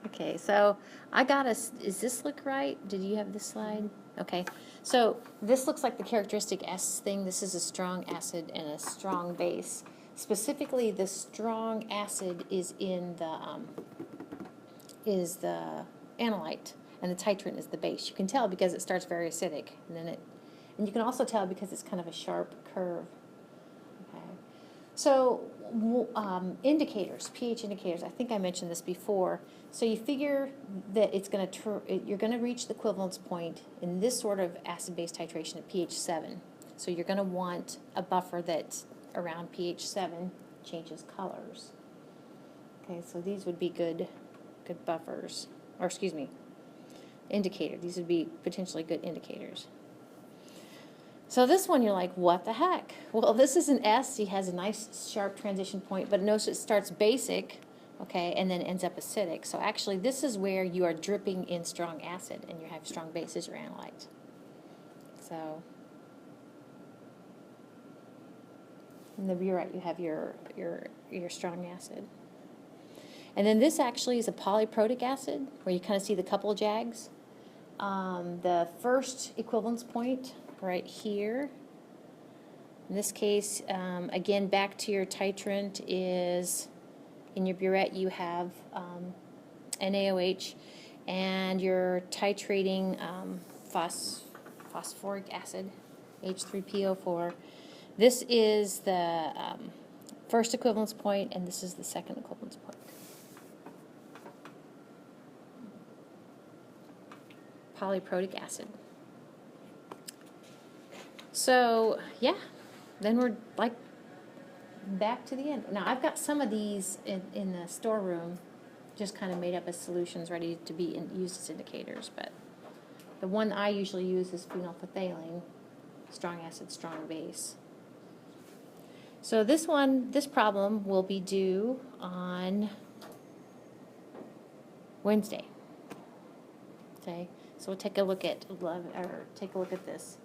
Okay, so I got a, does this look right? Did you have this slide? Okay, so this looks like the characteristic S thing. This is a strong acid and a strong base. Specifically, the strong acid is in the analyte, and the titrant is the base. You can tell because it starts very acidic, and you can also tell because it's kind of a sharp curve. Okay, so indicators, pH indicators. I think I mentioned this before. So you figure that it's going to you're going to reach the equivalence point in this sort of acid-base titration at pH 7. So you're going to want a buffer that's around pH 7 changes colors. Okay, so these would be good buffers, or excuse me, indicator. These would be potentially good indicators. So this one you're like, what the heck? Well, this is an S. He has a nice sharp transition point, but notice it starts basic, okay, and then ends up acidic. So actually this is where you are dripping in strong acid and you have strong base as your analyte. So in the burette you have your strong acid. And then this actually is a polyprotic acid where you kind of see the couple jags. The first equivalence point right here. In this case, again, back to your titrant is, in your burette you have NaOH, and you're titrating phosphoric acid, H3PO4. This is the first equivalence point, and this is the second equivalence point. Polyprotic acid. So yeah, then we're like back to the end. Now I've got some of these in the storeroom, just kind of made up as solutions ready to be used as indicators, but the one I usually use is phenolphthalein, strong acid, strong base. So this problem will be due on Wednesday. Okay, so we'll take a look at this.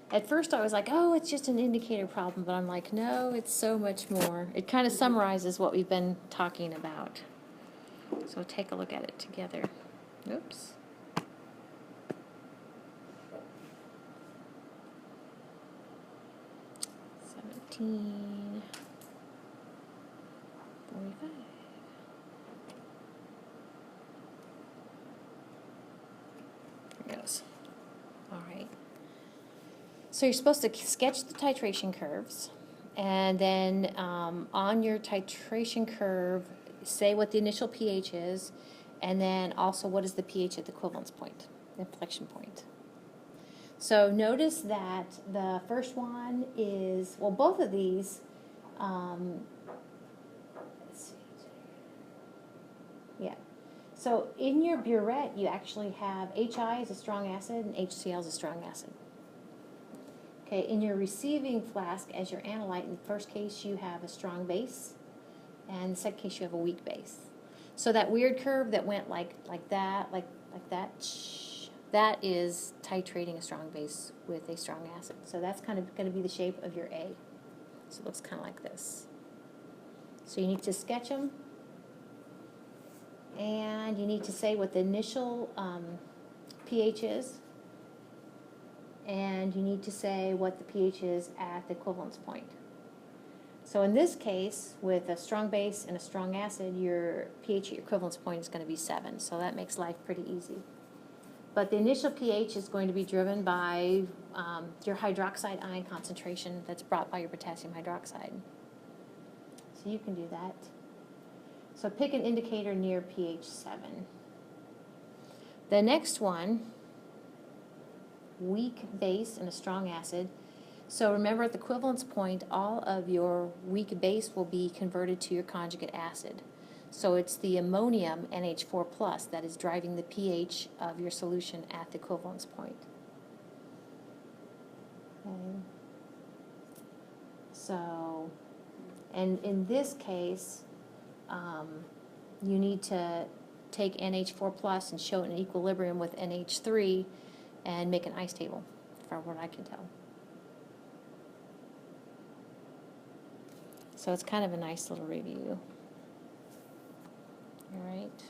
At first I was like, oh, it's just an indicator problem, but I'm like, no, it's so much more. It kind of summarizes what we've been talking about. So take a look at it together. Oops. $17.45. There it goes. All right. So you're supposed to sketch the titration curves, and then on your titration curve, say what the initial pH is, and then also what is the pH at the equivalence point, the inflection point. So notice that the first one is, well, both of these, let's see, yeah. So in your burette, you actually have HI is a strong acid and HCl is a strong acid. Okay, in your receiving flask as your analyte, in the first case you have a strong base, and in the second case you have a weak base. So that weird curve that went like that, that is titrating a strong base with a strong acid. So that's kind of going to be the shape of your A. So it looks kind of like this. So you need to sketch them, and you need to say what the initial pH is, and you need to say what the pH is at the equivalence point. So in this case, with a strong base and a strong acid, your pH at your equivalence point is going to be 7, so that makes life pretty easy. But the initial pH is going to be driven by your hydroxide ion concentration that's brought by your potassium hydroxide. So you can do that. So pick an indicator near pH 7. The next one, weak base and a strong acid. So remember, at the equivalence point, all of your weak base will be converted to your conjugate acid. So it's the ammonium NH4+ that is driving the pH of your solution at the equivalence point. Okay. So, and in this case, you need to take NH4+ and show it in equilibrium with NH3 and make an ice table, from what I can tell. So it's kind of a nice little review. All right.